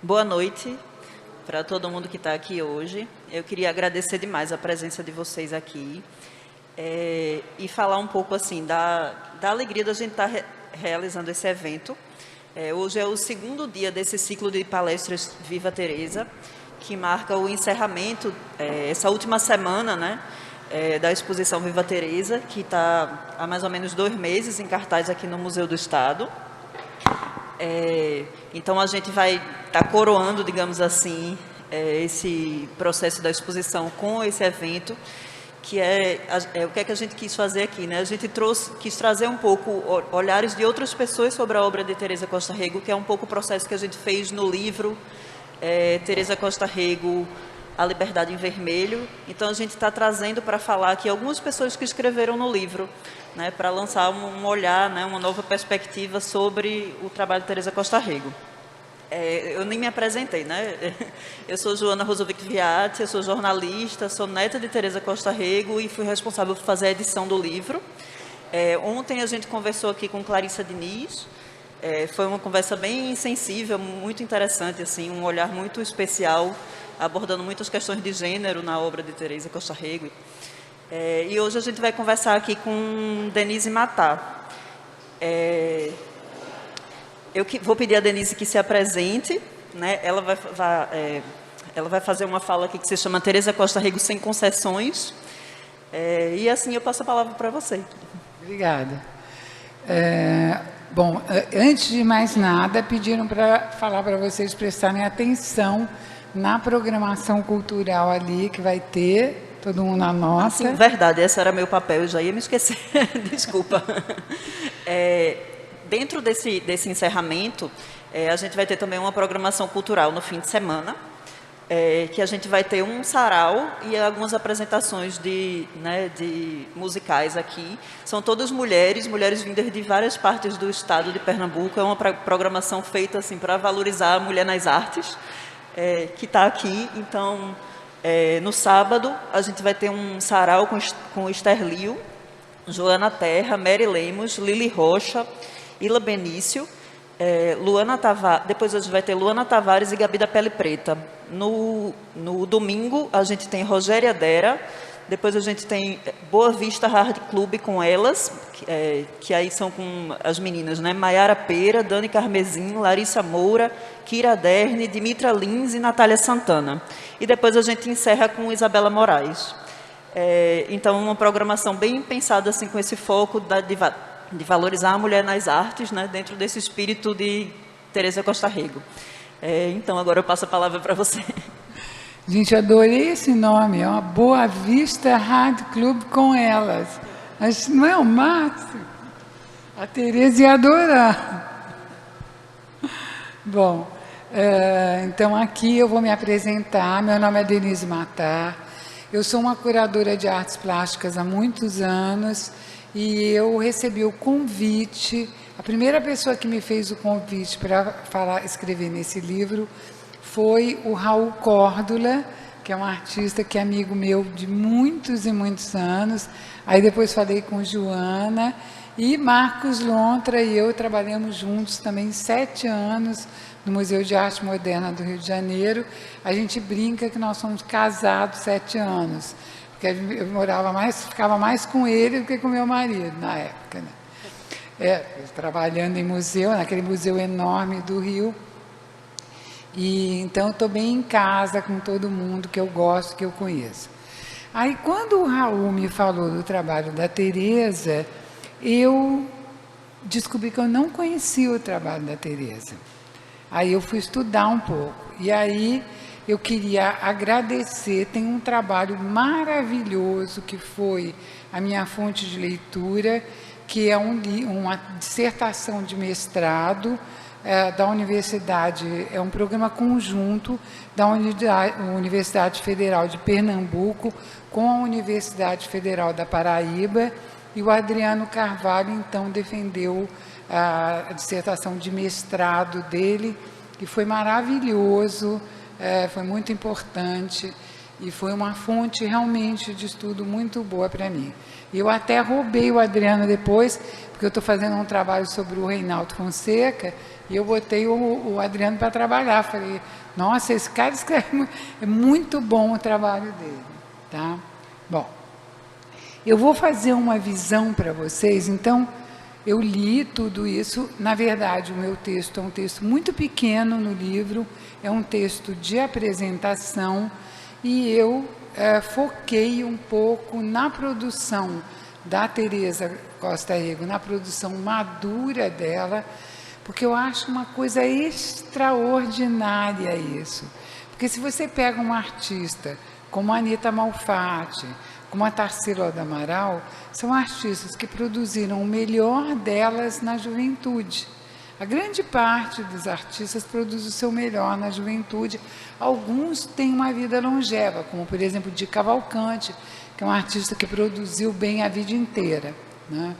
Boa noite para todo mundo que está aqui hoje. Eu queria agradecer demais a presença de vocês aqui e falar um pouco assim da alegria da gente estar realizando esse evento. Hoje é o segundo dia desse ciclo de palestras Viva Teresa, que marca o encerramento, essa última semana, né, da exposição Viva Teresa, que está há mais ou menos 2 meses em cartaz aqui no Museu do Estado. Então, a gente vai estar coroando, digamos assim, esse processo da exposição com esse evento, que o que é que a gente quis fazer aqui, né? A gente quis trazer um pouco olhares de outras pessoas sobre a obra de Teresa Costa Rego, que é um pouco o processo que a gente fez no livro Teresa Costa Rego, A Liberdade em Vermelho. Então, a gente está trazendo para falar aqui algumas pessoas que escreveram no livro, né, para lançar um olhar, né, uma nova perspectiva sobre o trabalho de Teresa Costa Rego. Eu nem me apresentei, né? Eu sou Joana Rosovic Viatti, eu sou jornalista, sou neta de Teresa Costa Rego e fui responsável por fazer a edição do livro. Ontem a gente conversou aqui com Clarissa Diniz, foi uma conversa bem sensível, muito interessante, assim, um olhar muito especial, abordando muitas questões de gênero na obra de Teresa Costa Rego. E hoje a gente vai conversar aqui com Denise Matar. Eu vou pedir a Denise que se apresente, né? Ela vai fazer uma fala aqui que se chama Teresa Costa Rego Sem Concessões. E assim eu passo a palavra para você. Obrigada. Bom, antes de mais nada, pediram para falar para vocês prestarem atenção na programação cultural ali que vai ter. Todo mundo anota. Sim, verdade, esse era meu papel, eu já ia me esquecer, desculpa. Dentro desse encerramento, a gente vai ter também uma programação cultural no fim de semana, que a gente vai ter um sarau e algumas apresentações de musicais aqui. São todas mulheres vindas de várias partes do estado de Pernambuco. É uma programação feita assim, para valorizar a mulher nas artes, que está aqui. Então, no sábado, a gente vai ter um sarau com Esther Liu, Joana Terra, Mary Lemos, Lili Rocha, Ila Benício, Luana Tavares. Depois a gente vai ter Luana Tavares e Gabi da Pele Preta. No domingo, a gente tem Rogéria Dera. Depois a gente tem Boa Vista Hard Club com elas, que aí são com as meninas, né? Maiara Pera, Dani Carmesim, Larissa Moura, Kira Derne, Dimitra Lins e Natália Santana. E depois a gente encerra com Isabela Moraes. Então, uma programação bem pensada assim, com esse foco de valorizar a mulher nas artes, né? Dentro desse espírito de Teresa Costa Rego. Então, agora eu passo a palavra para você. Gente, adorei esse nome, é uma Boa Vista Hard Club com elas. Mas não é o máximo? A Teresa ia adorar. Bom, então aqui eu vou me apresentar. Meu nome é Denise Matar. Eu sou uma curadora de artes plásticas há muitos anos e eu recebi o convite. A primeira pessoa que me fez o convite para escrever nesse livro foi o Raul Córdula, que é um artista que é amigo meu de muitos e muitos anos. Aí depois falei com Joana e Marcos Lontra e eu trabalhamos juntos também 7 anos no Museu de Arte Moderna do Rio de Janeiro. A gente brinca que nós somos casados 7 anos, porque eu ficava mais com ele do que com meu marido na época, né? Trabalhando em museu, naquele museu enorme do Rio. E então eu estou bem em casa com todo mundo que eu gosto, que eu conheço. Aí quando o Raul me falou do trabalho da Teresa, eu descobri que eu não conhecia o trabalho da Teresa. Aí eu fui estudar um pouco. E aí eu queria agradecer, tem um trabalho maravilhoso que foi a minha fonte de leitura, que é uma dissertação de mestrado da Universidade, é um programa conjunto da Universidade Federal de Pernambuco com a Universidade Federal da Paraíba, e o Adriano Carvalho, então, defendeu a dissertação de mestrado dele, que foi maravilhoso, foi muito importante. e foi uma fonte realmente de estudo muito boa para mim. Eu até roubei o Adriano depois, porque eu estou fazendo um trabalho sobre o Reinaldo Fonseca, e eu botei o Adriano para trabalhar. Falei, nossa, esse cara escreve, é muito bom o trabalho dele. Tá? Bom, eu vou fazer uma visão para vocês, então, eu li tudo isso. Na verdade, o meu texto é um texto muito pequeno no livro, é um texto de apresentação, e eu foquei um pouco na produção da Teresa Costa Rego, na produção madura dela, porque eu acho uma coisa extraordinária isso. Porque se você pega uma artista como a Anita Malfatti, como a Tarsila do Amaral, são artistas que produziram o melhor delas na juventude. A grande parte dos artistas produz o seu melhor na juventude. Alguns têm uma vida longeva, como, por exemplo, Di Cavalcanti, que é um artista que produziu bem a vida inteira, né?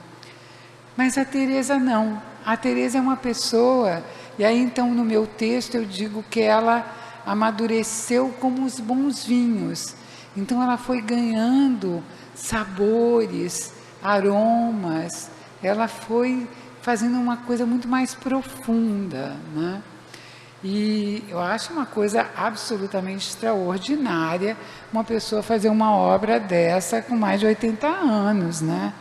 Mas a Teresa não. A Teresa é uma pessoa, e aí então no meu texto eu digo que ela amadureceu como os bons vinhos. Então ela foi ganhando sabores, aromas, ela foi fazendo uma coisa muito mais profunda, né? E eu acho uma coisa absolutamente extraordinária uma pessoa fazer uma obra dessa com mais de 80 anos, né?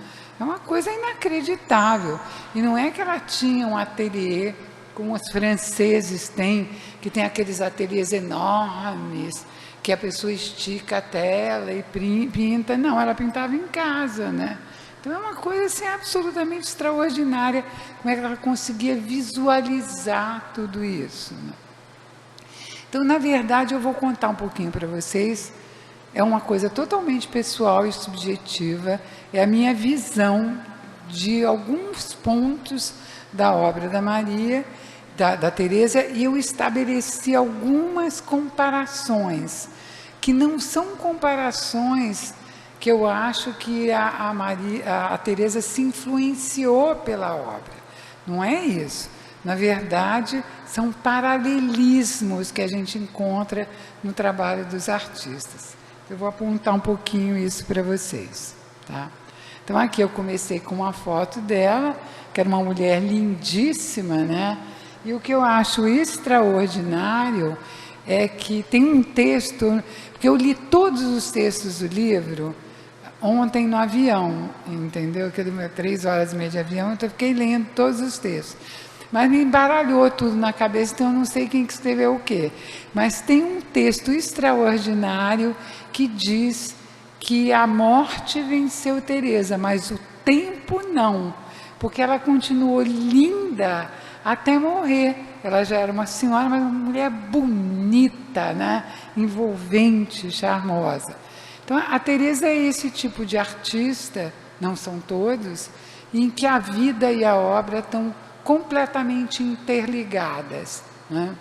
É uma coisa inacreditável. E não é que ela tinha um ateliê como os franceses têm, que tem aqueles ateliês enormes, que a pessoa estica a tela e pinta. Não, ela pintava em casa, né? Então é uma coisa assim, absolutamente extraordinária, como é que ela conseguia visualizar tudo isso, né? Então, na verdade, eu vou contar um pouquinho para vocês. É uma coisa totalmente pessoal e subjetiva, é a minha visão de alguns pontos da obra da Maria, da Teresa, e eu estabeleci algumas comparações, que não são comparações que eu acho que a Teresa se influenciou pela obra. Não é isso. Na verdade, são paralelismos que a gente encontra no trabalho dos artistas. Eu vou apontar um pouquinho isso para vocês, tá? Então, aqui eu comecei com uma foto dela, que era uma mulher lindíssima, né? E o que eu acho extraordinário é que tem um texto, porque eu li todos os textos do livro ontem no avião, entendeu? Que eu demorei 3 horas e meia de avião, então eu fiquei lendo todos os textos. Mas me embaralhou tudo na cabeça, então eu não sei quem que escreveu o quê. Mas tem um texto extraordinário que diz que a morte venceu Teresa, mas o tempo não, porque ela continuou linda até morrer. Ela já era uma senhora, mas uma mulher bonita, né? Envolvente, charmosa. Então, a Teresa é esse tipo de artista, não são todos, em que a vida e a obra estão completamente interligadas, né?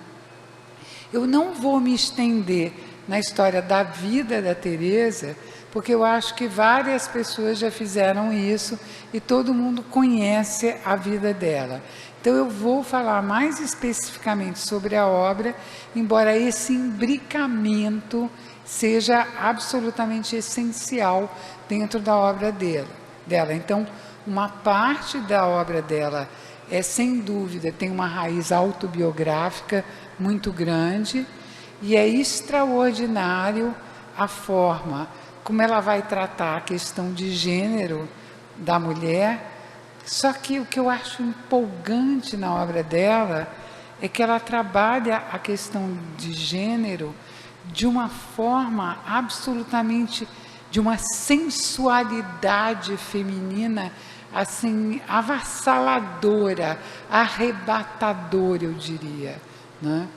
Eu não vou me estender na história da vida da Teresa, porque eu acho que várias pessoas já fizeram isso e todo mundo conhece a vida dela. Então eu vou falar mais especificamente sobre a obra, embora esse imbricamento seja absolutamente essencial dentro da obra dela. Então, uma parte da obra dela sem dúvida, tem uma raiz autobiográfica muito grande, e é extraordinário a forma como ela vai tratar a questão de gênero da mulher. Só que o que eu acho empolgante na obra dela é que ela trabalha a questão de gênero de uma forma absolutamente, de uma sensualidade feminina, assim, avassaladora, arrebatadora, eu diria, né?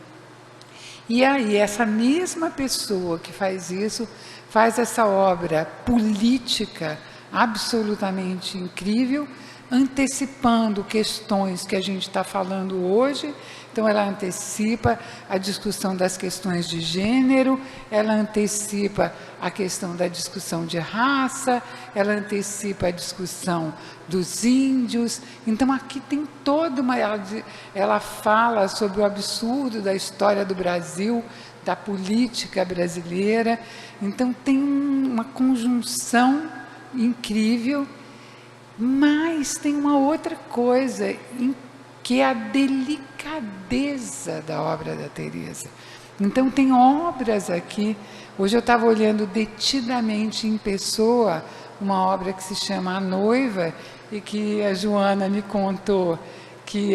E aí, essa mesma pessoa que faz isso, faz essa obra política absolutamente incrível, antecipando questões que a gente está falando hoje. Então, ela antecipa a discussão das questões de gênero, ela antecipa a questão da discussão de raça, ela antecipa a discussão dos índios. Então, aqui tem toda uma... Ela fala sobre o absurdo da história do Brasil da política brasileira. Então tem uma conjunção incrível, mas tem uma outra coisa, que é a delicadeza da obra da Teresa. Então tem obras aqui, hoje eu estava olhando detidamente em pessoa, uma obra que se chama A Noiva, e que a Joana me contou que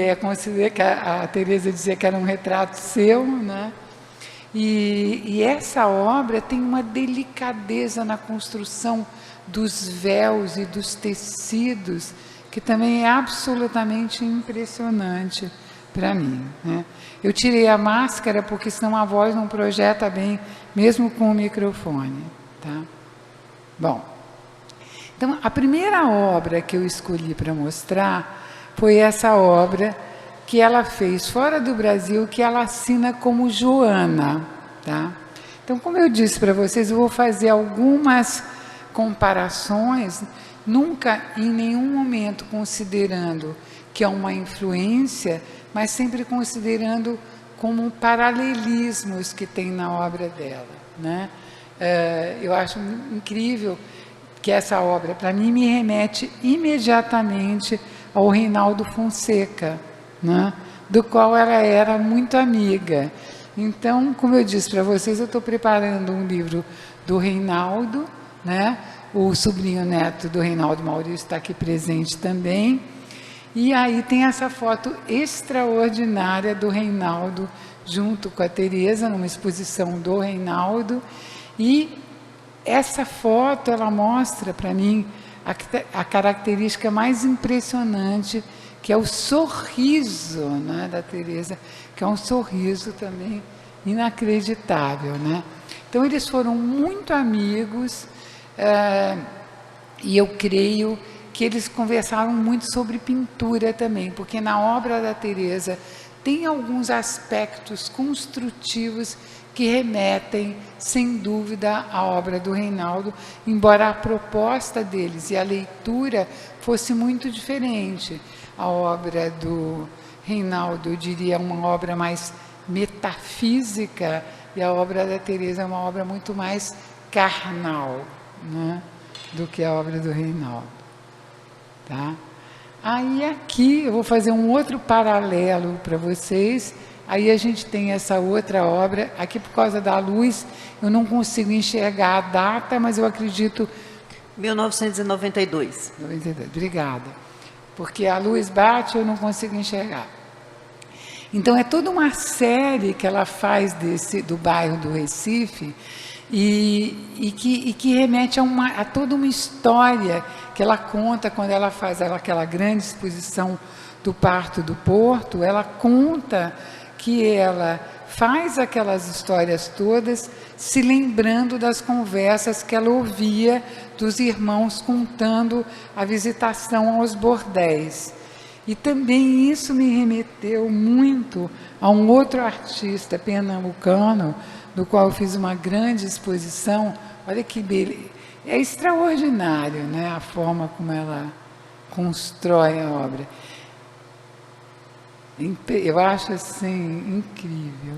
que a Teresa dizia que era um retrato seu, né? E essa obra tem uma delicadeza na construção dos véus e dos tecidos, que também é absolutamente impressionante para mim, né? Eu tirei a máscara porque senão a voz não projeta bem, mesmo com o microfone, tá? Bom, então a primeira obra que eu escolhi para mostrar foi essa obra que ela fez fora do Brasil, que ela assina como Joana, tá? Então, como eu disse para vocês, eu vou fazer algumas comparações, nunca em nenhum momento considerando que é uma influência, mas sempre considerando como paralelismos que tem na obra dela, né? Eu acho incrível que essa obra, para mim, me remete imediatamente ao Reinaldo Fonseca, né? Do qual ela era muito amiga. Então, como eu disse para vocês, eu estou preparando um livro do Reinaldo, né? O sobrinho neto do Reinaldo Maurício está aqui presente também. E aí tem essa foto extraordinária do Reinaldo junto com a Teresa, numa exposição do Reinaldo. E essa foto, ela mostra para mim a característica mais impressionante, que é o sorriso, né, da Teresa, que é um sorriso também inacreditável, né? Então, eles foram muito amigos, e eu creio que eles conversaram muito sobre pintura também, porque na obra da Teresa tem alguns aspectos construtivos que remetem, sem dúvida, à obra do Reinaldo, embora a proposta deles e a leitura fosse muito diferente. A obra do Reinaldo, eu diria, uma obra mais metafísica, e a obra da Teresa é uma obra muito mais carnal, né, do que a obra do Reinaldo. Tá? Aí aqui eu vou fazer um outro paralelo para vocês. Aí a gente tem essa outra obra, aqui por causa da luz, eu não consigo enxergar a data, mas eu acredito... 1992. 92, obrigada. Porque a luz bate, eu não consigo enxergar. Então é toda uma série que ela faz do bairro do Recife, e que remete a toda uma história que ela conta quando ela faz aquela grande exposição do Parto do Porto. Ela conta que ela faz aquelas histórias todas se lembrando das conversas que ela ouvia dos irmãos contando a visitação aos bordéis. E também isso me remeteu muito a um outro artista pernambucano, do qual eu fiz uma grande exposição. Olha que beleza, é extraordinário, né, a forma como ela constrói a obra. Eu acho assim incrível.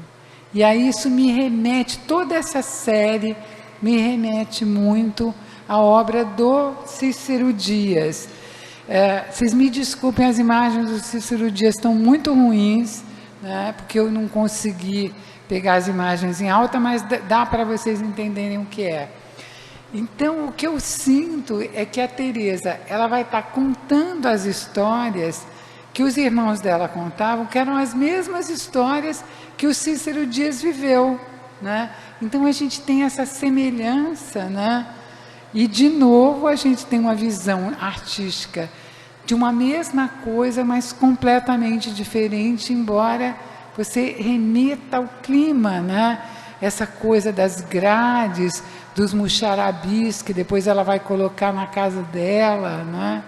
E aí isso me remete, toda essa série me remete muito à obra do Cícero Dias. Vocês me desculpem, as imagens do Cícero Dias estão muito ruins, né, porque eu não consegui pegar as imagens em alta, mas dá para vocês entenderem o que é. Então, o que eu sinto é que a Teresa, ela vai estar contando as histórias que os irmãos dela contavam, que eram as mesmas histórias que o Cícero Dias viveu, né? Então, a gente tem essa semelhança, né? E, de novo, a gente tem uma visão artística de uma mesma coisa, mas completamente diferente, embora você remeta ao clima, né? Essa coisa das grades, dos muxarabis, que depois ela vai colocar na casa dela, né?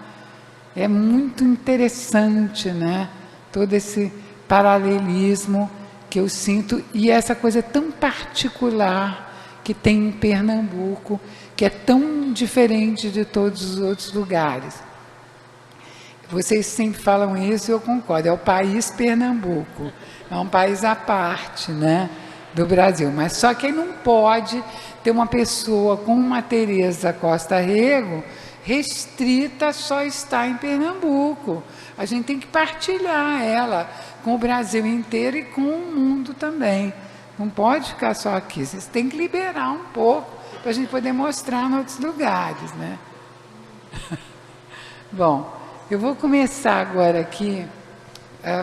É muito interessante, né? Todo esse paralelismo que eu sinto, e essa coisa tão particular que tem em Pernambuco, que é tão diferente de todos os outros lugares. Vocês sempre falam isso e eu concordo, é o país Pernambuco, é um país à parte, né? do Brasil. Mas só que não pode ter uma pessoa como uma Teresa Costa Rego restrita só estar em Pernambuco. A gente tem que partilhar ela com o Brasil inteiro e com o mundo também. Não pode ficar só aqui. Vocês têm que liberar um pouco para a gente poder mostrar em outros lugares, né? Bom, eu vou começar agora aqui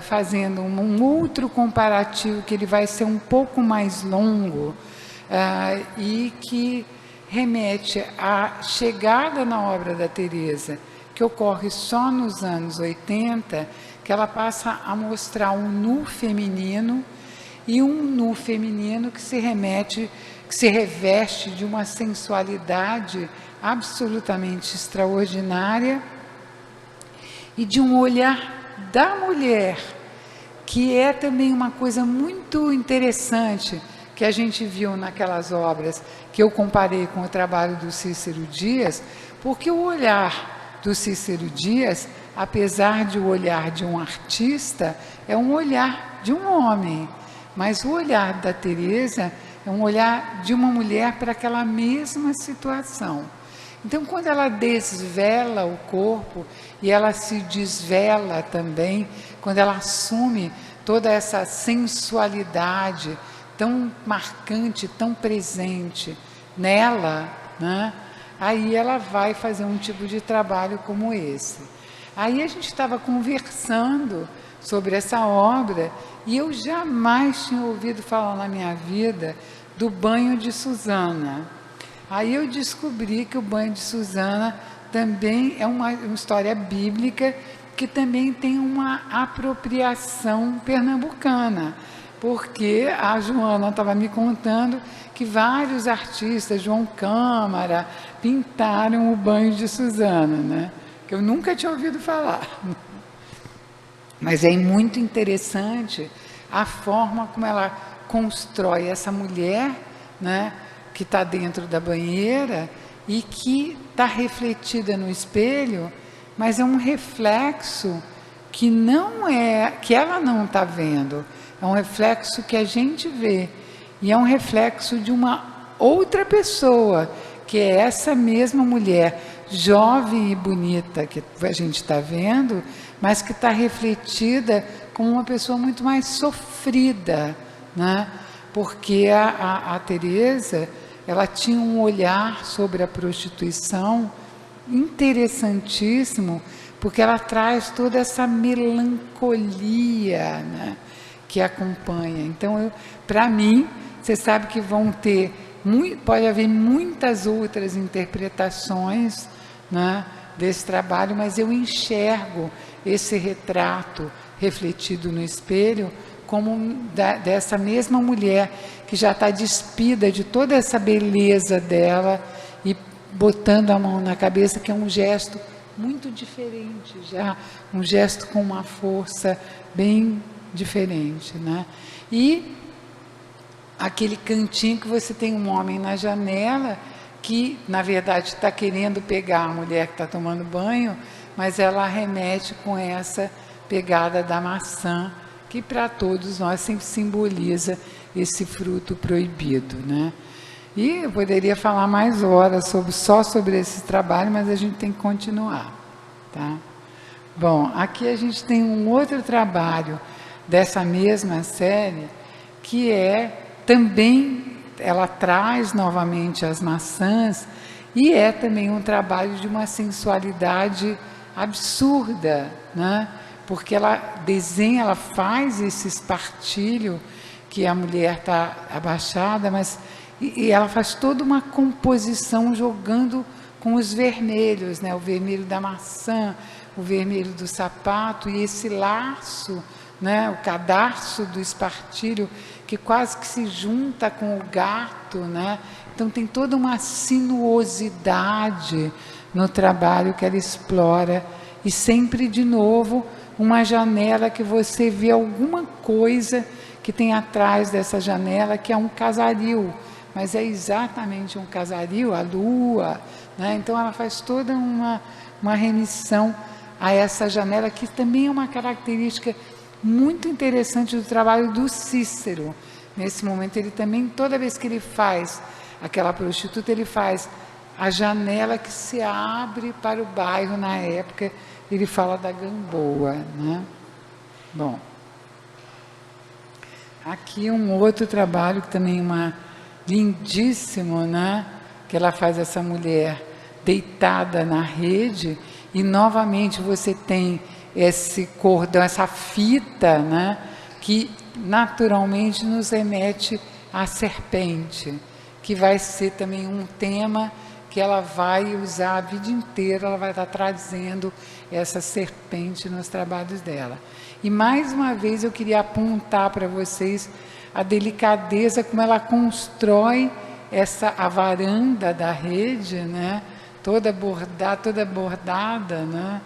fazendo um outro comparativo que ele vai ser um pouco mais longo e que remete à chegada na obra da Teresa, que ocorre só nos anos 80, que ela passa a mostrar um nu feminino e um nu feminino que se reveste de uma sensualidade absolutamente extraordinária e de um olhar da mulher, que é também uma coisa muito interessante que a gente viu naquelas obras que eu comparei com o trabalho do Cícero Dias, porque o olhar do Cícero Dias, apesar de o olhar de um artista, é um olhar de um homem, mas o olhar da Teresa é um olhar de uma mulher para aquela mesma situação. Então, quando ela desvela o corpo e ela se desvela também, quando ela assume toda essa sensualidade tão marcante, tão presente nela, né? Aí ela vai fazer um tipo de trabalho como esse. Aí a gente estava conversando sobre essa obra e eu jamais tinha ouvido falar na minha vida do Banho de Susana. Aí eu descobri que o Banho de Susana também é uma história bíblica que também tem uma apropriação pernambucana, porque a Joana estava me contando que vários artistas, João Câmara, pintaram o Banho de Susana, né? Que eu nunca tinha ouvido falar. Mas é muito interessante a forma como ela constrói essa mulher, né, que está dentro da banheira e que está refletida no espelho, mas é um reflexo que ela não está vendo, é um reflexo que a gente vê, e é um reflexo de uma outra pessoa, que é essa mesma mulher, jovem e bonita que a gente está vendo, mas que está refletida como uma pessoa muito mais sofrida, né? Porque a Teresa, ela tinha um olhar sobre a prostituição interessantíssimo, porque ela traz toda essa melancolia, né, que acompanha. Então, para mim, você sabe que pode haver muitas outras interpretações, né, desse trabalho, mas eu enxergo esse retrato refletido no espelho como dessa mesma mulher que já está despida de toda essa beleza dela e botando a mão na cabeça, que é um gesto muito diferente, já um gesto com uma força bem diferente, né? E aquele cantinho que você tem um homem na janela que, na verdade, está querendo pegar a mulher que está tomando banho, mas ela remete com essa pegada da maçã, que para todos nós sempre simboliza esse fruto proibido, né? E eu poderia falar mais horas só sobre esse trabalho, mas a gente tem que continuar, tá? Bom, aqui a gente tem um outro trabalho dessa mesma série, que também, ela traz novamente as maçãs, e é também um trabalho de uma sensualidade absurda, né? Porque ela desenha, ela faz esse espartilho que a mulher está abaixada, mas e ela faz toda uma composição jogando com os vermelhos, né? O vermelho da maçã, o vermelho do sapato e esse laço, né? O cadarço do espartilho que quase que se junta com o gato, né? Então tem toda uma sinuosidade no trabalho que ela explora e sempre de novo uma janela que você vê alguma coisa que tem atrás dessa janela, que é um casaril, mas é exatamente um casaril, a lua, né? Então ela faz toda uma remissão a essa janela, que também é uma característica muito interessante do trabalho do Cícero, nesse momento, ele também, toda vez que ele faz aquela prostituta, ele faz a janela que se abre para o bairro. Na época, ele fala da Gamboa, né? Bom, aqui um outro trabalho que também é lindíssimo, né? Que ela faz essa mulher deitada na rede, e novamente você tem esse cordão, essa fita, né? Que naturalmente nos remete à serpente, que vai ser também um tema que ela vai usar a vida inteira. Ela vai estar trazendo essa serpente nos trabalhos dela. E mais uma vez eu queria apontar para vocês a delicadeza como ela constrói a varanda da rede, né? Toda bordada, né?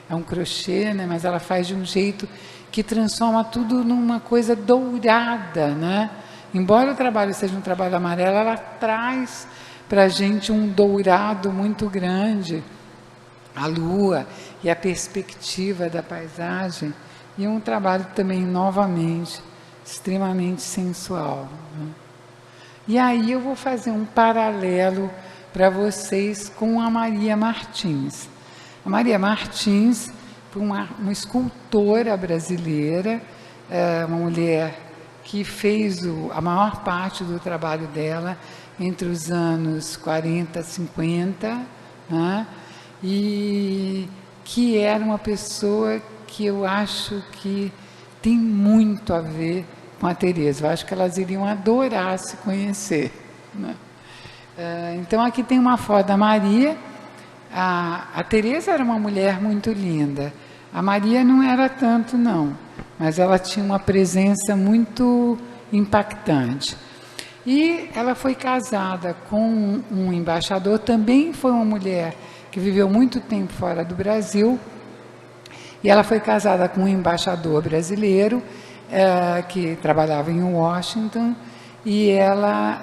É um crochê, né? Mas ela faz de um jeito que transforma tudo numa coisa dourada, né? Embora o trabalho seja um trabalho amarelo, ela traz para a gente um dourado muito grande, a lua e a perspectiva da paisagem, e um trabalho também, novamente, extremamente sensual, né? E aí eu vou fazer um paralelo para vocês com a Maria Martins. A Maria Martins, uma escultora brasileira, uma mulher que fez a maior parte do trabalho dela entre os anos 40 e 50, né? E que era uma pessoa que eu acho que tem muito a ver com a Teresa. Eu acho que elas iriam adorar se conhecer, né? Então aqui tem uma foto da Maria. A Teresa era uma mulher muito linda. A Maria não era tanto, não, mas ela tinha uma presença muito impactante. E ela foi casada com um embaixador, também foi uma mulher que viveu muito tempo fora do Brasil, e ela foi casada com um embaixador brasileiro, que trabalhava em Washington, e ela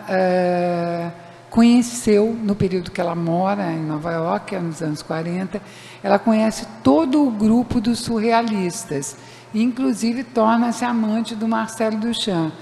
conheceu, no período que ela mora em Nova York, nos anos 40, ela conhece todo o grupo dos surrealistas, e inclusive torna-se amante do Marcel Duchamp.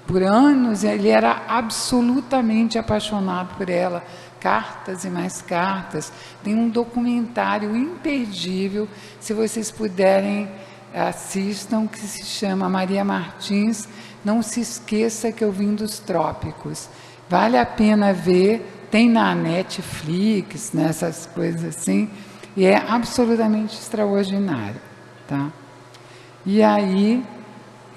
Por anos ele era absolutamente apaixonado por ela, cartas e mais cartas. Tem um documentário imperdível, se vocês puderem, assistam, que se chama Maria Martins, Não Se Esqueça Que Eu Vim dos Trópicos. Vale a pena ver, tem na Netflix, nessas coisas assim, e é absolutamente extraordinário, tá? E aí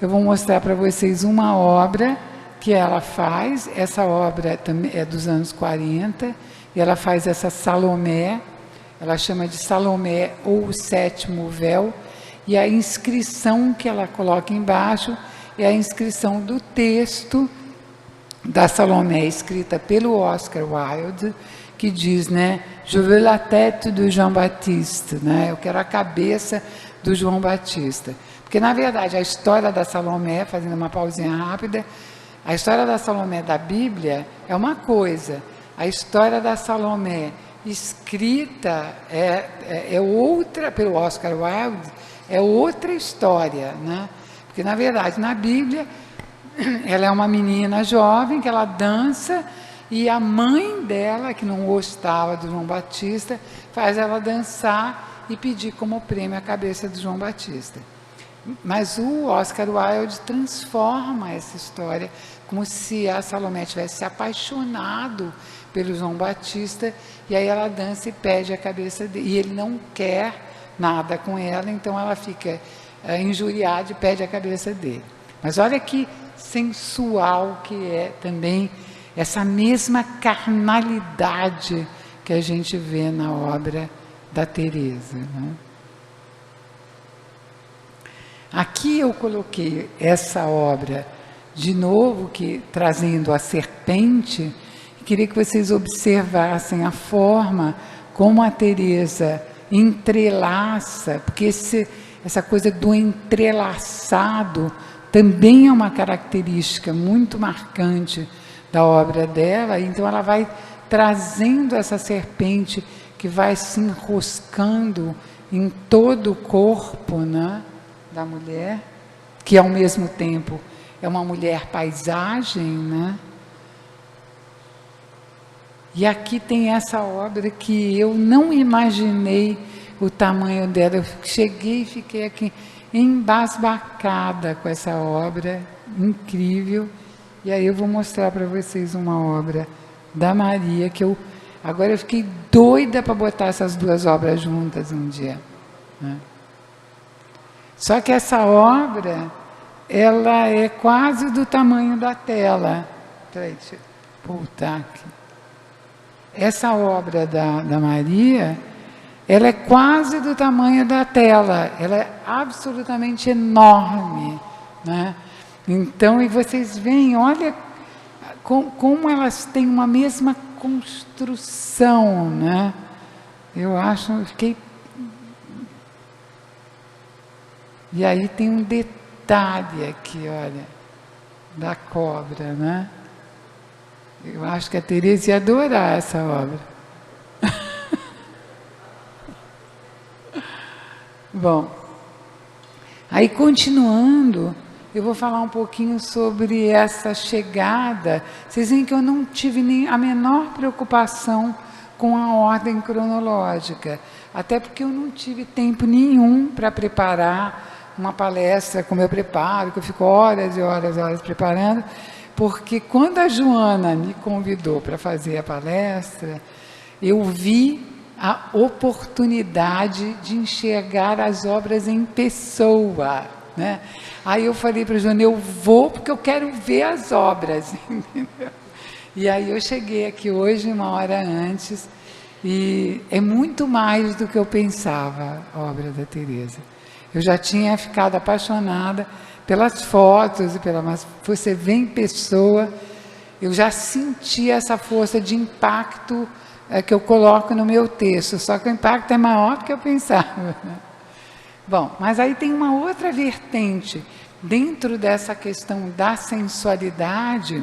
eu vou mostrar para vocês uma obra que ela faz. Essa obra também é dos anos 40, e ela faz essa Salomé, ela chama de Salomé ou o Sétimo Véu, e a inscrição que ela coloca embaixo é a inscrição do texto da Salomé, escrita pelo Oscar Wilde, que diz, né, Je veux la tête de Jean Baptiste, né, eu quero a cabeça do João Batista. Porque, na verdade, a história da Salomé, fazendo uma pausinha rápida, a história da Salomé da Bíblia é uma coisa, a história da Salomé escrita é outra, pelo Oscar Wilde, é outra história, né? Porque, na verdade, na Bíblia, ela é uma menina jovem que ela dança, e a mãe dela, que não gostava do João Batista, faz ela dançar e pedir como prêmio a cabeça do João Batista. Mas o Oscar Wilde transforma essa história como se a Salomé tivesse se apaixonado pelo João Batista, e aí ela dança e pede a cabeça dele, e ele não quer nada com ela, então ela fica injuriada e pede a cabeça dele. Mas olha que sensual que é também essa mesma carnalidade que a gente vê na obra da Teresa, né? Aqui eu coloquei essa obra de novo, trazendo a serpente, e queria que vocês observassem a forma como a Teresa entrelaça, porque essa coisa do entrelaçado também é uma característica muito marcante da obra dela. Então ela vai trazendo essa serpente que vai se enroscando em todo o corpo, né, da mulher, que ao mesmo tempo é uma mulher paisagem, né? E aqui tem essa obra que eu não imaginei o tamanho dela. Eu cheguei e fiquei aqui embasbacada com essa obra incrível. E aí eu vou mostrar para vocês uma obra da Maria, que agora eu fiquei doida para botar essas duas obras juntas um dia, né? Só que essa obra, ela é quase do tamanho da tela. Peraí, deixa eu voltar aqui. Essa obra da Maria, ela é quase do tamanho da tela, ela é absolutamente enorme, né? Então, e vocês veem, olha como elas têm uma mesma construção, né? Eu fiquei... E aí tem um detalhe aqui, olha, da cobra, né? Eu acho que a Tereza ia adorar essa obra. Bom, aí continuando, eu vou falar um pouquinho sobre essa chegada. Vocês veem que eu não tive nem a menor preocupação com a ordem cronológica, até porque eu não tive tempo nenhum para preparar uma palestra como eu preparo, que eu fico horas e horas e horas preparando. Porque quando a Joana me convidou para fazer a palestra, eu vi a oportunidade de enxergar as obras em pessoa, né? Aí eu falei para a Joana, eu vou porque eu quero ver as obras, entendeu? E aí eu cheguei aqui hoje, uma hora antes, e é muito mais do que eu pensava, a obra da Tereza. Eu já tinha ficado apaixonada pelas fotos, mas você vê em pessoa, eu já senti essa força de impacto que eu coloco no meu texto, só que o impacto é maior do que eu pensava. Bom, mas aí tem uma outra vertente, dentro dessa questão da sensualidade,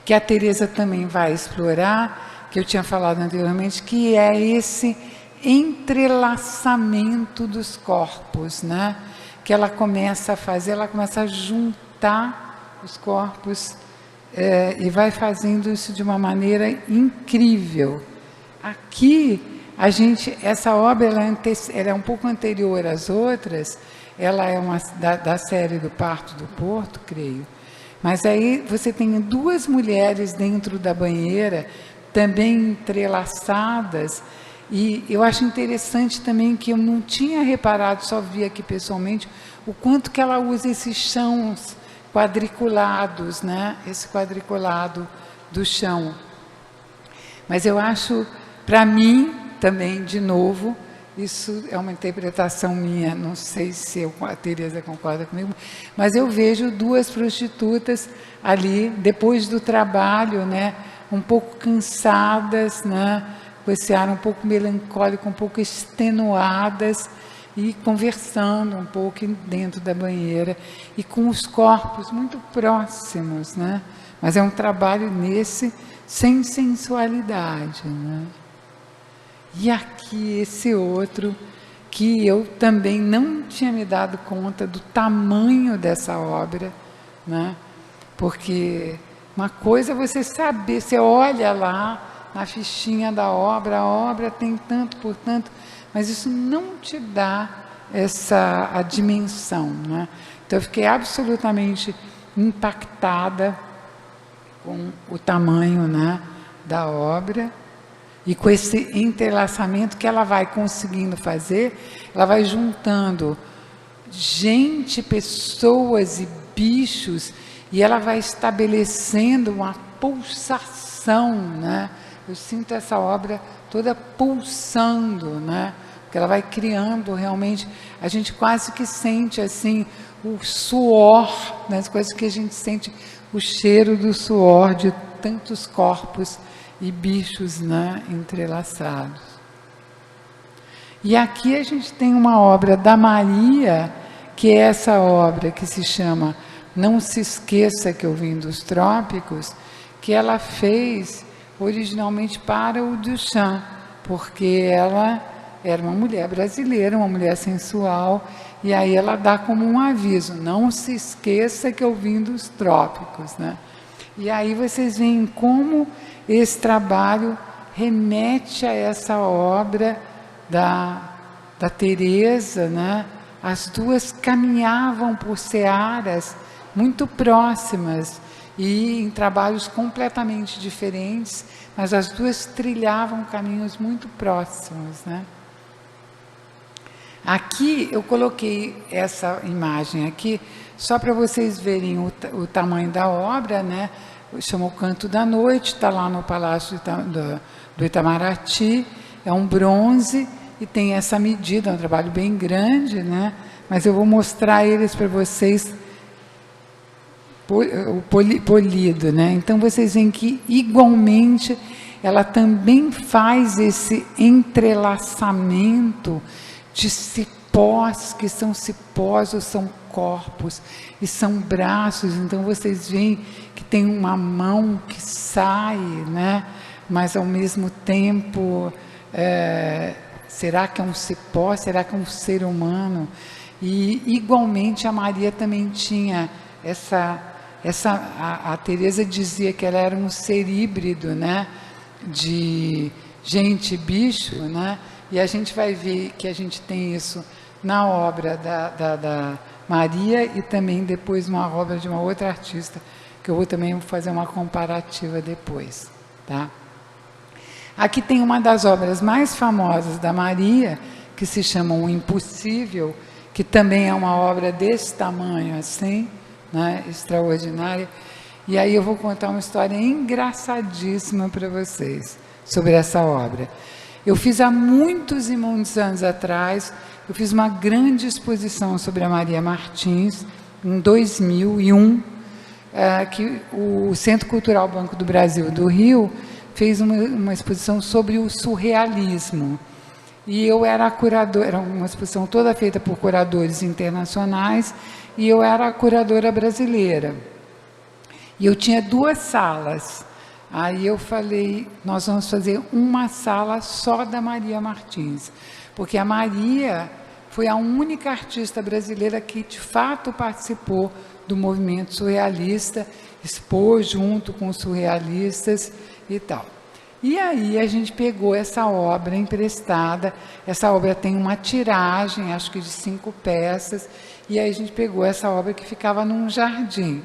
que a Tereza também vai explorar, que eu tinha falado anteriormente, que é esse entrelaçamento dos corpos, né? Que ela começa a fazer, ela começa a juntar os corpos e vai fazendo isso de uma maneira incrível. Aqui, essa obra ela é um pouco anterior às outras, ela é da série do Parto do Porto, creio. Mas aí você tem duas mulheres dentro da banheira, também entrelaçadas, e eu acho interessante também que eu não tinha reparado, só vi aqui pessoalmente, o quanto que ela usa esses chãos quadriculados, né? Esse quadriculado do chão. Mas eu acho, para mim, também, de novo, isso é uma interpretação minha, não sei se a Tereza concorda comigo, mas eu vejo duas prostitutas ali, depois do trabalho, né? Um pouco cansadas, né? Com esse ar um pouco melancólico, um pouco extenuadas, e conversando um pouco dentro da banheira, e com os corpos muito próximos, né? Mas é um trabalho sem sensualidade, né? E aqui esse outro, que eu também não tinha me dado conta do tamanho dessa obra, né? Porque uma coisa é você saber, você olha lá, na fichinha da obra, a obra tem tanto por tanto, mas isso não te dá a dimensão, né? Então eu fiquei absolutamente impactada com o tamanho, né, da obra e com esse entrelaçamento que ela vai conseguindo fazer, ela vai juntando gente, pessoas e bichos, e ela vai estabelecendo uma pulsação, né? Eu sinto essa obra toda pulsando, né? Porque ela vai criando realmente, a gente quase que sente assim o suor, né? As coisas que a gente sente, o cheiro do suor de tantos corpos e bichos, né, entrelaçados. E aqui a gente tem uma obra da Maria, que é essa obra que se chama Não Se Esqueça Que Eu Vim dos Trópicos, que ela fez originalmente para o Duchamp, porque ela era uma mulher brasileira, uma mulher sensual, e aí ela dá como um aviso, não se esqueça que eu vim dos trópicos, né? E aí vocês veem como esse trabalho remete a essa obra da Teresa, né? As duas caminhavam por searas muito próximas e em trabalhos completamente diferentes, mas as duas trilhavam caminhos muito próximos, né? Aqui eu coloquei essa imagem aqui só para vocês verem o tamanho da obra, né? Chama O Canto da Noite, está lá no Palácio do Itamaraty, é um bronze e tem essa medida, é um trabalho bem grande, né? Mas eu vou mostrar eles para vocês polido, né? Então vocês veem que igualmente ela também faz esse entrelaçamento de cipós, que são cipós ou são corpos, e são braços, então vocês veem que tem uma mão que sai, né? Mas ao mesmo tempo, será que é um cipó? Será que é um ser humano? E igualmente a Maria também tinha a Teresa dizia que ela era um ser híbrido, né? De gente e bicho, né? E a gente vai ver que a gente tem isso na obra da Maria e também depois numa obra de uma outra artista, que eu vou também fazer uma comparativa depois, tá? Aqui tem uma das obras mais famosas da Maria, que se chama O Impossível, que também é uma obra desse tamanho assim, né? Extraordinária. E aí eu vou contar uma história engraçadíssima para vocês sobre essa obra. Eu fiz há muitos e muitos anos atrás, eu fiz uma grande exposição sobre a Maria Martins, em 2001, que o Centro Cultural Banco do Brasil do Rio fez uma exposição sobre o surrealismo. E eu era a curadora, era uma exposição toda feita por curadores internacionais, e eu era a curadora brasileira. E eu tinha 2 salas. Aí eu falei, nós vamos fazer uma sala só da Maria Martins, porque a Maria foi a única artista brasileira que de fato participou do movimento surrealista, expôs junto com os surrealistas e tal. E aí a gente pegou essa obra emprestada, essa obra tem uma tiragem, acho que de 5 peças, e aí a gente pegou essa obra que ficava num jardim.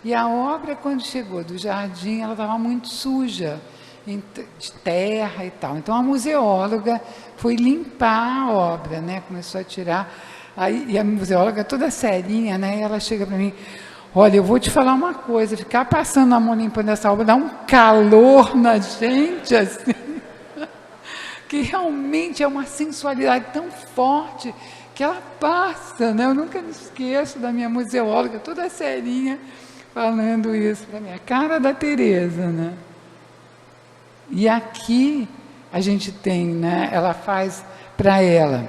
E a obra, quando chegou do jardim, ela estava muito suja, de terra e tal. Então, a museóloga foi limpar a obra, né? Começou a tirar. Aí, e a museóloga, toda serinha, né? E ela chega para mim, olha, eu vou te falar uma coisa, ficar passando a mão limpando essa obra dá um calor na gente, assim, que realmente é uma sensualidade tão forte que ela passa, né? Eu nunca me esqueço da minha museóloga, toda serinha, falando isso para mim, a cara da Teresa, né? E aqui a gente tem, né? Ela faz para ela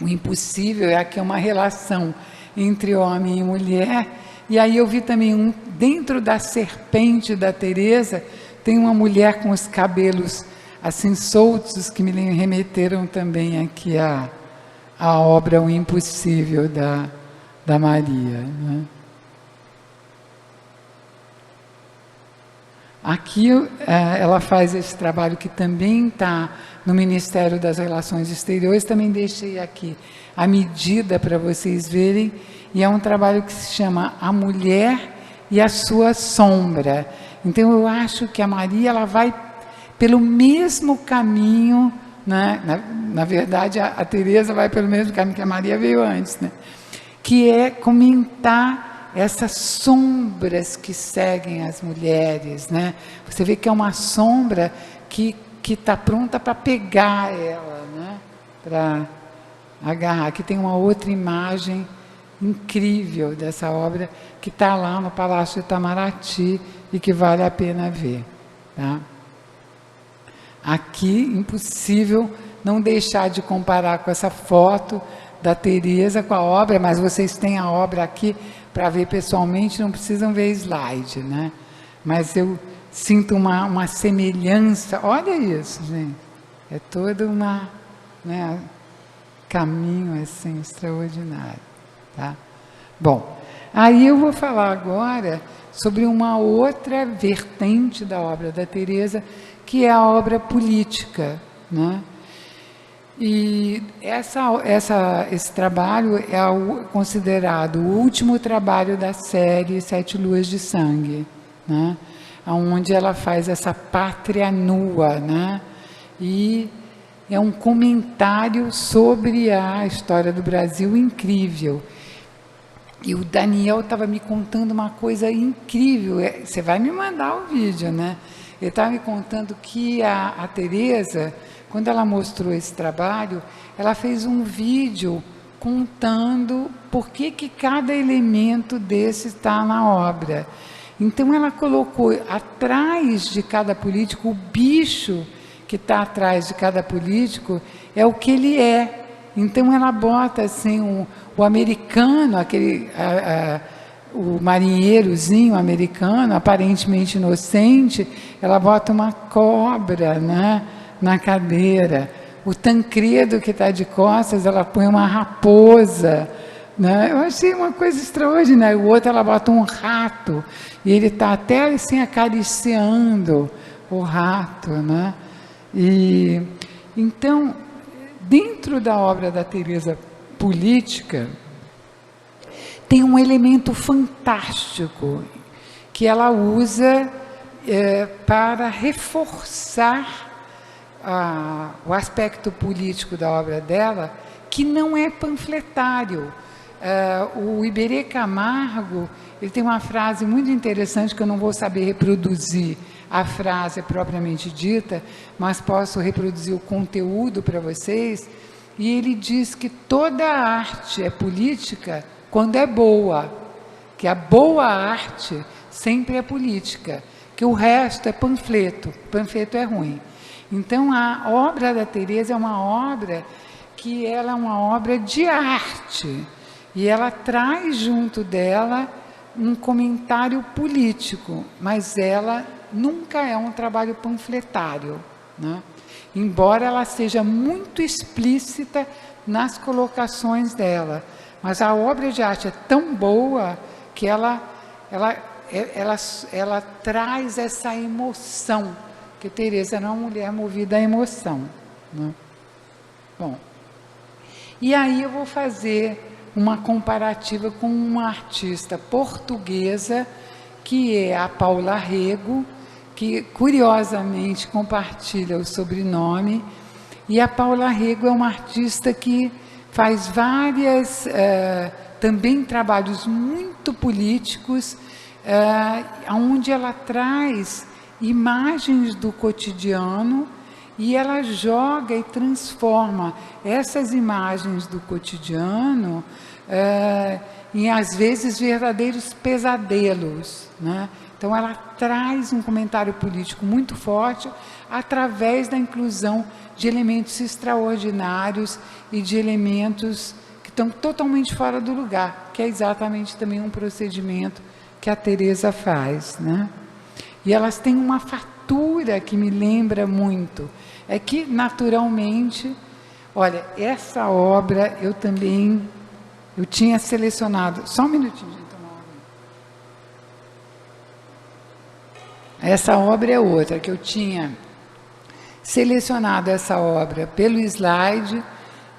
o impossível, é aqui uma relação entre homem e mulher. E aí eu vi também dentro da serpente da Teresa tem uma mulher com os cabelos assim soltos que me remeteram também aqui a obra O Impossível da Maria, né? Aqui ela faz esse trabalho que também está no Ministério das Relações Exteriores, também deixei aqui a medida para vocês verem, e é um trabalho que se chama A Mulher e a Sua Sombra. Então eu acho que a Maria ela vai pelo mesmo caminho, né? Na verdade a Teresa vai pelo mesmo caminho que a Maria veio antes, né? Que é comentar essas sombras que seguem as mulheres, né? Você vê que é uma sombra que está pronta para pegar ela, né? Para agarrar. Aqui tem uma outra imagem incrível dessa obra que está lá no Palácio Itamaraty e que vale a pena ver, tá? Aqui, impossível não deixar de comparar com essa foto da Teresa com a obra, mas vocês têm a obra aqui para ver pessoalmente, não precisam ver slide, né? Mas eu sinto uma semelhança, olha isso, gente, é toda né? Caminho assim extraordinário, tá? Bom, aí eu vou falar agora sobre uma outra vertente da obra da Teresa, que é a obra política, né? E esse trabalho é considerado o último trabalho da série Sete Luas de Sangue, né? Onde ela faz essa pátria nua, né? E é um comentário sobre a história do Brasil incrível. E o Daniel estava me contando uma coisa incrível. Você vai me mandar o vídeo, né? Ele estava me contando que a Teresa, quando ela mostrou esse trabalho, ela fez um vídeo contando por que cada elemento desse está na obra. Então ela colocou atrás de cada político, o bicho que está atrás de cada político é o que ele é. Então ela bota assim o americano, o marinheirozinho americano, aparentemente inocente, ela bota uma cobra, né, na cadeira. O Tancredo, que está de costas, ela põe uma raposa, né? Eu achei uma coisa extraordinária. O outro, ela bota um rato, e ele está até assim acariciando o rato, né? E então, dentro da obra da Teresa política, tem um elemento fantástico que ela usa para reforçar o aspecto político da obra dela, que não é panfletário. O Iberê Camargo, ele tem uma frase muito interessante que eu não vou saber reproduzir a frase propriamente dita, mas posso reproduzir o conteúdo para vocês. E ele diz que toda arte é política quando é boa, que a boa arte sempre é política, que o resto é panfleto é ruim. Então a obra da Teresa é uma obra que ela é uma obra de arte, e ela traz junto dela um comentário político, mas ela nunca é um trabalho panfletário, né? Embora ela seja muito explícita nas colocações dela, mas a obra de arte é tão boa que ela traz essa emoção, que Teresa era uma mulher movida à emoção, né? Bom, e aí eu vou fazer uma comparativa com uma artista portuguesa, que é a Paula Rego, que curiosamente compartilha o sobrenome. E a Paula Rego é uma artista que faz várias, também trabalhos muito políticos, onde ela traz imagens do cotidiano e ela joga e transforma essas imagens do cotidiano em, às vezes, verdadeiros pesadelos, né? Então, ela traz um comentário político muito forte através da inclusão de elementos extraordinários e de elementos que estão totalmente fora do lugar, que é exatamente também um procedimento que a Teresa faz, né? E elas têm uma fatura que me lembra muito. É que, naturalmente, olha, essa obra eu tinha selecionado, só um minutinho, gente. Essa obra é outra, que eu tinha selecionado essa obra pelo slide,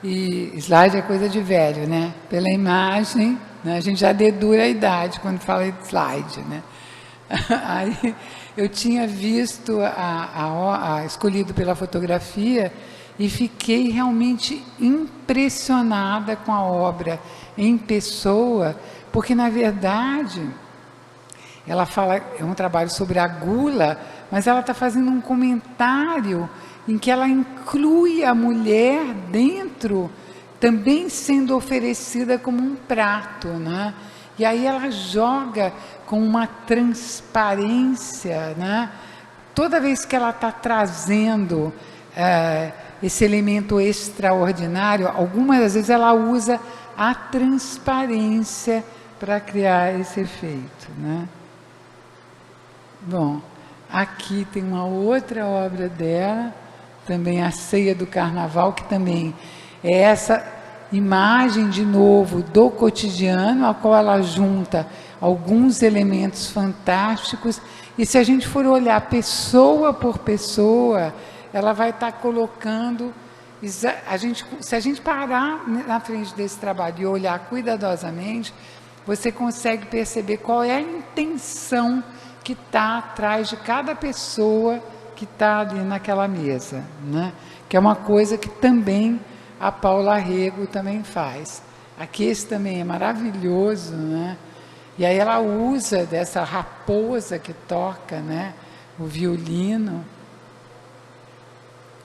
e slide é coisa de velho, né? Pela imagem, né? A gente já dedura a idade quando fala de slide, né? Aí eu tinha visto, escolhido pela fotografia, e fiquei realmente impressionada com a obra em pessoa, porque, na verdade, ela fala, é um trabalho sobre a gula, mas ela está fazendo um comentário em que ela inclui a mulher dentro, também sendo oferecida como um prato, né? E aí ela joga com uma transparência, né? Toda vez que ela está trazendo esse elemento extraordinário, algumas das vezes ela usa a transparência para criar esse efeito, né? Bom, aqui tem uma outra obra dela, também a Ceia do Carnaval, que também é essa imagem, de novo, do cotidiano, a qual ela junta alguns elementos fantásticos, e se a gente for olhar pessoa por pessoa, ela vai estar colocando, se a gente parar na frente desse trabalho e olhar cuidadosamente, você consegue perceber qual é a intenção que está atrás de cada pessoa que está ali naquela mesa, né? Que é uma coisa que também a Paula Rego também faz. Aqui esse também é maravilhoso, né? E aí ela usa dessa raposa que toca, né, o violino.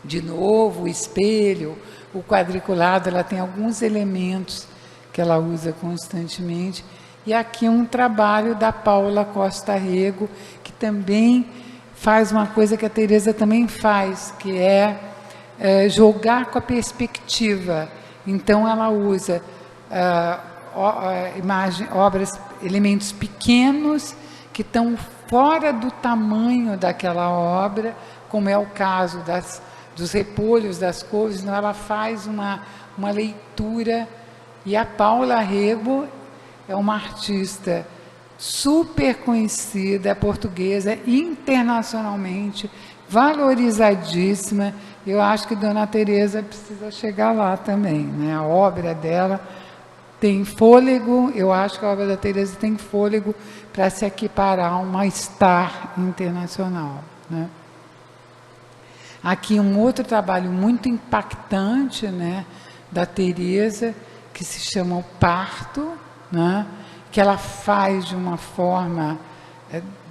De novo, o espelho, o quadriculado, ela tem alguns elementos que ela usa constantemente. E aqui um trabalho da Paula Costa Rego, que também faz uma coisa que a Teresa também faz, que é jogar com a perspectiva. Então ela usa elementos pequenos que estão fora do tamanho daquela obra, como é o caso dos repolhos, das couves. Então ela faz uma leitura, e a Paula Rego é uma artista super conhecida, portuguesa, internacionalmente, valorizadíssima. Eu acho que Dona Teresa precisa chegar lá também, né? A obra dela tem fôlego, eu acho que a obra da Teresa tem fôlego para se equiparar a uma star internacional, né? Aqui um outro trabalho muito impactante, né, da Teresa, que se chama O Parto, né, que ela faz de uma forma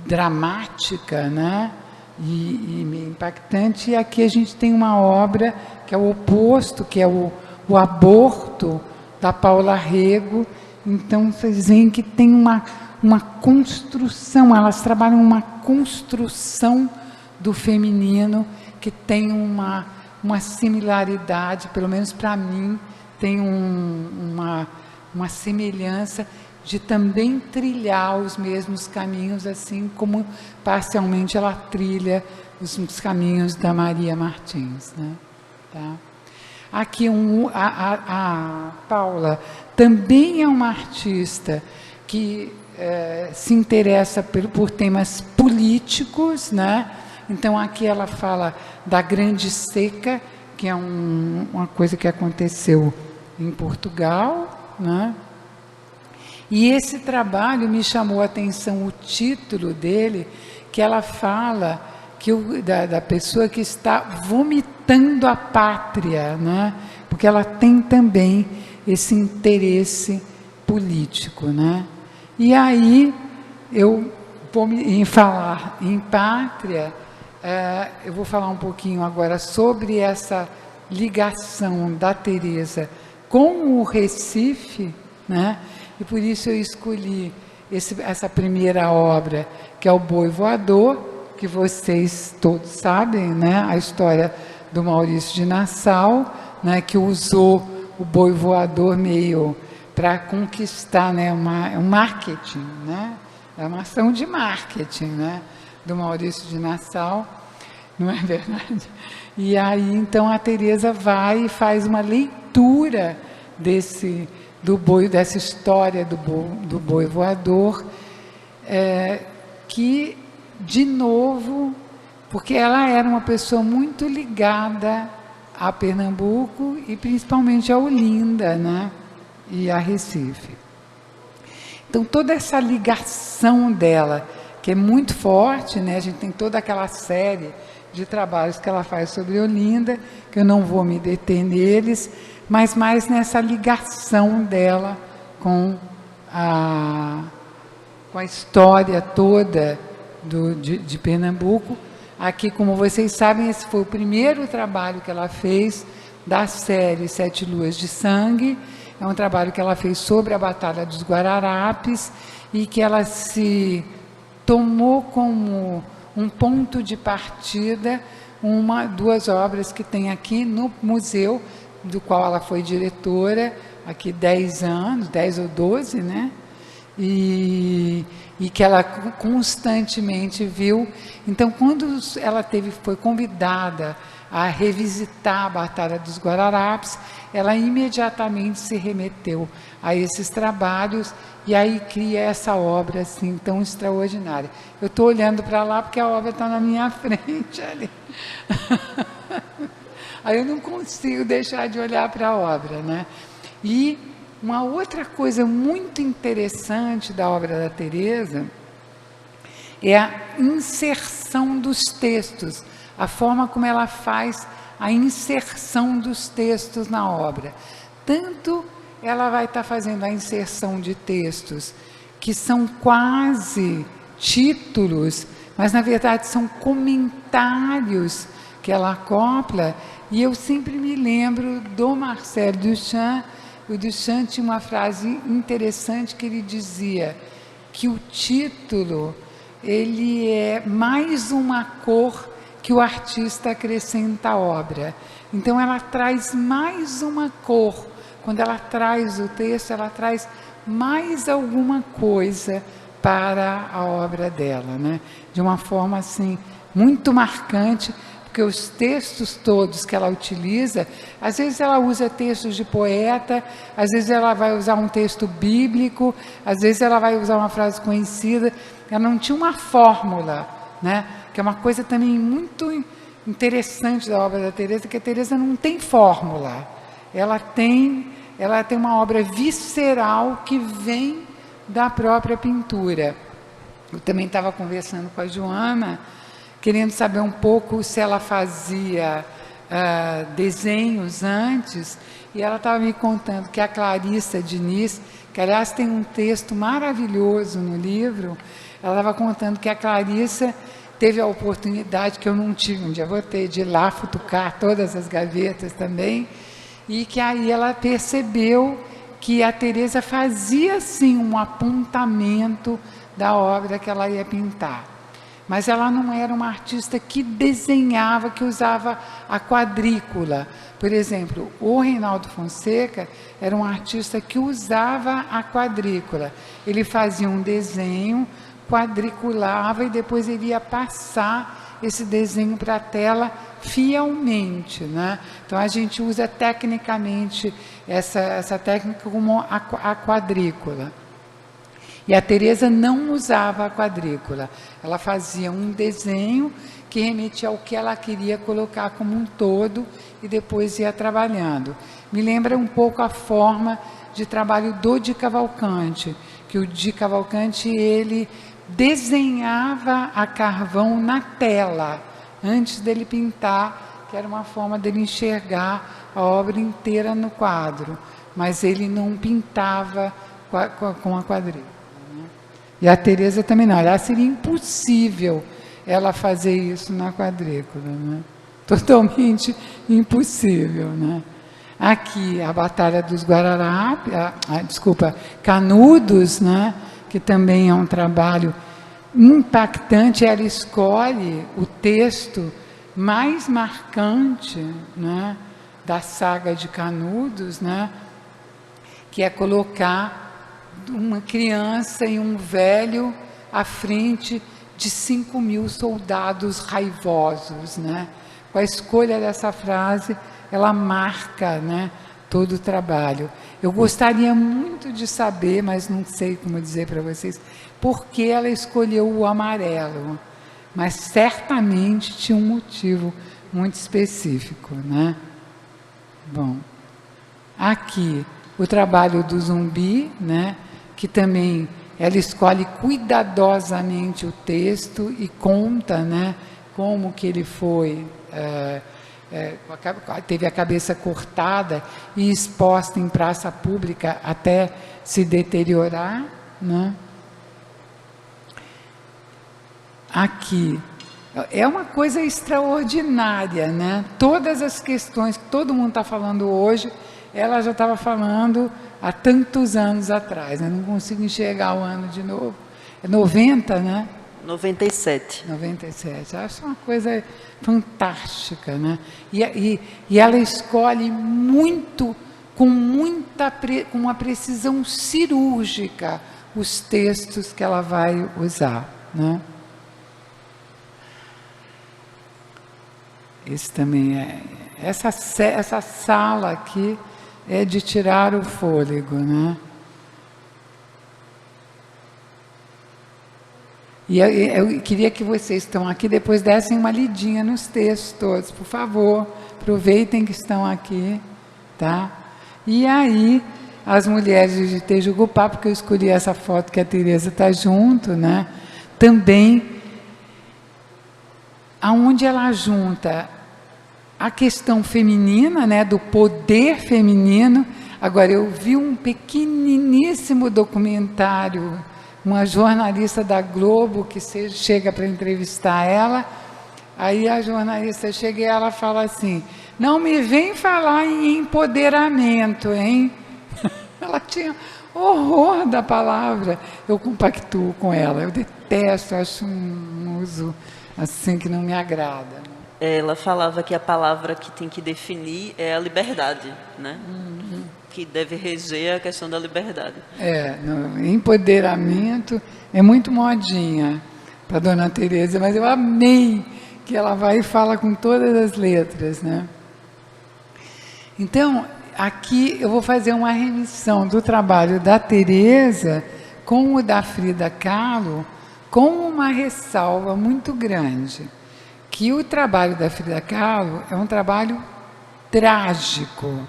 dramática, né, e meio impactante. E aqui a gente tem uma obra que é o oposto, que é o Aborto, da Paula Rego. Então vocês veem que tem uma construção, elas trabalham uma construção do feminino que tem uma similaridade, pelo menos para mim, tem uma semelhança de também trilhar os mesmos caminhos, assim como parcialmente ela trilha os caminhos da Maria Martins, né? Tá? Aqui a Paula também é uma artista que se interessa por temas políticos, né? Então aqui ela fala da Grande Seca, que é uma coisa que aconteceu em Portugal, né? E esse trabalho me chamou a atenção, o título dele, que ela fala da pessoa que está vomitando a pátria, né? Porque ela tem também esse interesse político, né? E aí, em falar em pátria, eu vou falar um pouquinho agora sobre essa ligação da Teresa com o Recife, né? E por isso eu escolhi essa primeira obra, que é o Boi Voador, que vocês todos sabem, né? A história do Maurício de Nassau, né? Que usou o boi voador meio para conquistar, né? Um marketing, né? É uma ação de marketing, né? Do Maurício de Nassau, não é verdade? E aí, então, a Teresa vai e faz uma leitura dessa história do boi voador, que, de novo, porque ela era uma pessoa muito ligada a Pernambuco e principalmente a Olinda, né? E a Recife. Então, toda essa ligação dela, que é muito forte, né? A gente tem toda aquela série de trabalhos que ela faz sobre Olinda, que eu não vou me deter neles, mas mais nessa ligação dela com a história toda de Pernambuco. Aqui, como vocês sabem, esse foi o primeiro trabalho que ela fez da série Sete Luas de Sangue. É um trabalho que ela fez sobre a Batalha dos Guararapes e que ela se tomou como um ponto de partida duas obras que tem aqui no museu, do qual ela foi diretora, aqui 10 anos, 10 ou 12, né? E que ela constantemente viu. Então, quando ela foi convidada a revisitar a Batalha dos Guararapes, ela imediatamente se remeteu a esses trabalhos e aí cria essa obra assim tão extraordinária. Eu estou olhando para lá porque a obra está na minha frente ali. Aí eu não consigo deixar de olhar para a obra, né? E uma outra coisa muito interessante da obra da Teresa é a inserção dos textos, a forma como ela faz a inserção dos textos na obra. Tanto ela vai estar fazendo a inserção de textos que são quase títulos, mas na verdade são comentários que ela acopla, e eu sempre me lembro do Marcel Duchamp. O Duchamp tinha uma frase interessante que ele dizia que o título, ele é mais uma cor que o artista acrescenta à obra. Então ela traz mais uma cor. Quando ela traz o texto, ela traz mais alguma coisa para a obra dela, né? De uma forma assim muito marcante, porque os textos todos que ela utiliza, às vezes ela usa textos de poeta, às vezes ela vai usar um texto bíblico, às vezes ela vai usar uma frase conhecida. Ela não tinha uma fórmula, né? Que é uma coisa também muito interessante da obra da Teresa, que a Teresa não tem fórmula. Ela tem uma obra visceral que vem da própria pintura. Eu também estava conversando com a Joana, querendo saber um pouco se ela fazia desenhos antes, e ela estava me contando que a Clarissa Diniz, que aliás tem um texto maravilhoso no livro, ela estava contando que a Clarissa teve a oportunidade, que eu não tive, um dia vou ter, de ir lá futucar todas as gavetas também, e que aí ela percebeu que a Teresa fazia sim um apontamento da obra que ela ia pintar. Mas ela não era uma artista que desenhava, que usava a quadrícula. Por exemplo, o Reinaldo Fonseca era um artista que usava a quadrícula. Ele fazia um desenho, quadriculava e depois ele ia passar esse desenho para a tela fielmente, né? Então a gente usa tecnicamente essa técnica como a quadrícula. E a Teresa não usava a quadrícula, ela fazia um desenho que remetia ao que ela queria colocar como um todo e depois ia trabalhando. Me lembra um pouco a forma de trabalho do Di Cavalcanti, que o Di Cavalcanti ele desenhava a carvão na tela, antes dele pintar, que era uma forma dele enxergar a obra inteira no quadro, mas ele não pintava com a quadrícula. E a Teresa também não. Aliás, seria impossível ela fazer isso na quadrícula, né? Totalmente impossível, né? Aqui, a Batalha dos Guararapes, Canudos, né? Que também é um trabalho impactante. Ela escolhe o texto mais marcante, né? Da saga de Canudos, né? Que é colocar uma criança e um velho à frente de 5.000 soldados raivosos, né? Com a escolha dessa frase, ela marca, né, todo o trabalho. Eu gostaria muito de saber, mas não sei como dizer para vocês, por que ela escolheu o amarelo, mas certamente tinha um motivo muito específico, né? Bom, aqui o trabalho do Zumbi, né, que também ela escolhe cuidadosamente o texto e conta, né, como que ele foi, teve a cabeça cortada e exposta em praça pública até se deteriorar, né? Aqui é uma coisa extraordinária, né? Todas as questões que todo mundo está falando hoje, ela já estava falando há tantos anos atrás, né? Não consigo enxergar o ano de novo. É 90, né? 97. 97. Acho uma coisa fantástica, né? E ela escolhe muito, com uma precisão cirúrgica, os textos que ela vai usar, né? Esse também é... Essa sala aqui é de tirar o fôlego, né? E eu queria que vocês que estão aqui depois dessem uma lidinha nos textos todos, por favor. Aproveitem que estão aqui, tá? E aí, as mulheres de Tejugupá, porque eu escolhi essa foto que a Tereza está junto, né? Também, aonde ela junta a questão feminina, né? Do poder feminino. Agora, eu vi um pequeniníssimo documentário, uma jornalista da Globo que chega para entrevistar ela, aí a jornalista chega e ela fala assim, não me vem falar em empoderamento, hein? Ela tinha horror da palavra, eu compactuo com ela, eu detesto, acho um uso assim que não me agrada. Ela falava que a palavra que tem que definir é a liberdade, né? Que deve reger a questão da liberdade. Empoderamento é muito modinha para Dona Tereza, mas eu amei que ela vai e fala com todas as letras, né? Então, aqui eu vou fazer uma remissão do trabalho da Tereza com o da Frida Kahlo, com uma ressalva muito grande, que o trabalho da Frida Kahlo é um trabalho trágico,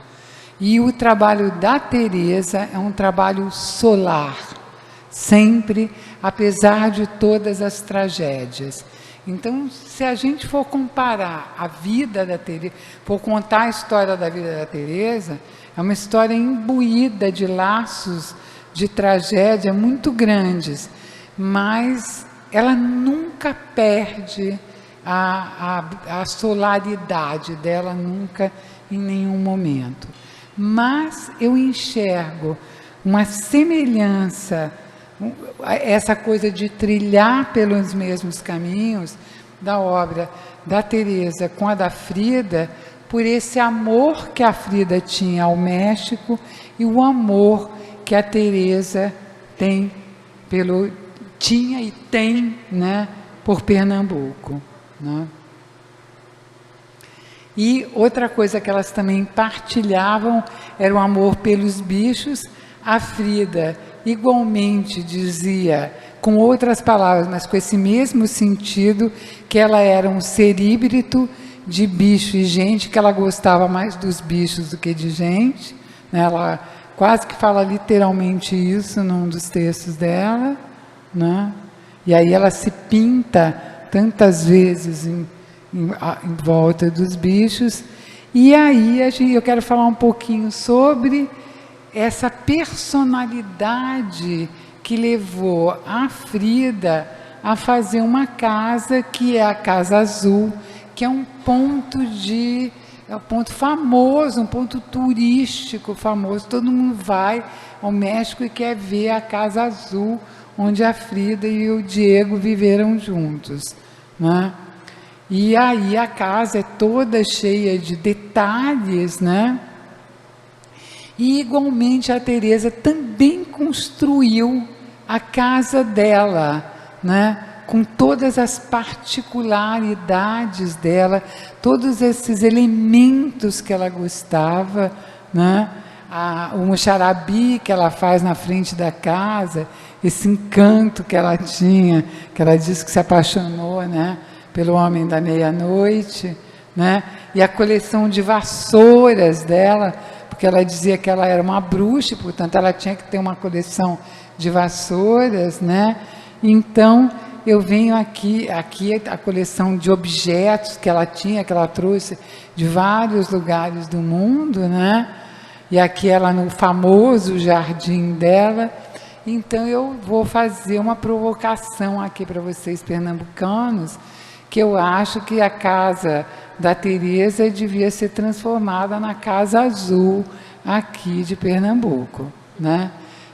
e o trabalho da Tereza é um trabalho solar, sempre, apesar de todas as tragédias. Então, se a gente for comparar a vida da Tereza, for contar a história da vida da Tereza, é uma história imbuída de laços de tragédia muito grandes, mas ela nunca perde a solaridade dela, nunca, em nenhum momento. Mas eu enxergo uma semelhança, essa coisa de trilhar pelos mesmos caminhos da obra da Tereza com a da Frida, por esse amor que a Frida tinha ao México e o amor que a Tereza tinha e tem, né, por Pernambuco, né? E outra coisa que elas também partilhavam era o amor pelos bichos. A Frida igualmente dizia, com outras palavras, mas com esse mesmo sentido, que ela era um ser híbrido de bicho e gente, que ela gostava mais dos bichos do que de gente, né? Ela quase que fala literalmente isso num dos textos dela, né? E aí ela se pinta tantas vezes em volta dos bichos. E aí eu quero falar um pouquinho sobre essa personalidade que levou a Frida a fazer uma casa que é a Casa Azul, que é um ponto famoso, um ponto turístico famoso. Todo mundo vai ao México e quer ver a Casa Azul, onde a Frida e o Diego viveram juntos, né? E aí a casa é toda cheia de detalhes, né? E igualmente a Tereza também construiu a casa dela, né? Com todas as particularidades dela, todos esses elementos que ela gostava, né? O mocharabi que ela faz na frente da casa, esse encanto que ela tinha, que ela disse que se apaixonou, né, pelo Homem da Meia-Noite, né? E a coleção de vassouras dela, porque ela dizia que ela era uma bruxa, portanto ela tinha que ter uma coleção de vassouras, né? Então eu venho aqui a coleção de objetos que ela tinha, que ela trouxe de vários lugares do mundo, né? E aqui ela no famoso jardim dela. Então eu vou fazer uma provocação aqui para vocês pernambucanos, que eu acho que a casa da Tereza devia ser transformada na Casa Azul aqui de Pernambuco, né?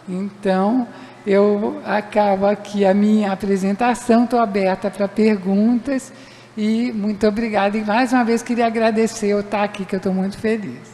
Então, eu acabo aqui a minha apresentação, estou aberta para perguntas e muito obrigada. E mais uma vez queria agradecer eu estar aqui, que eu estou muito feliz.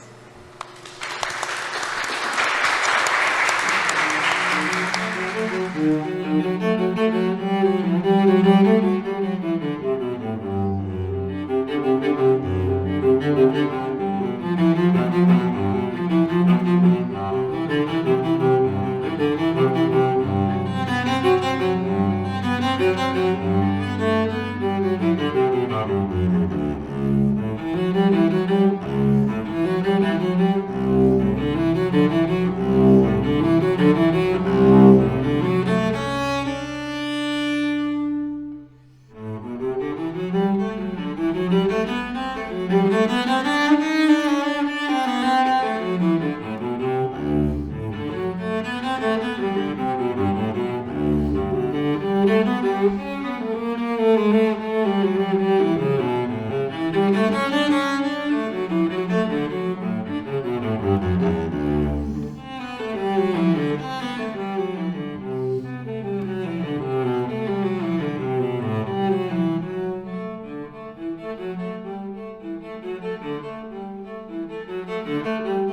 Música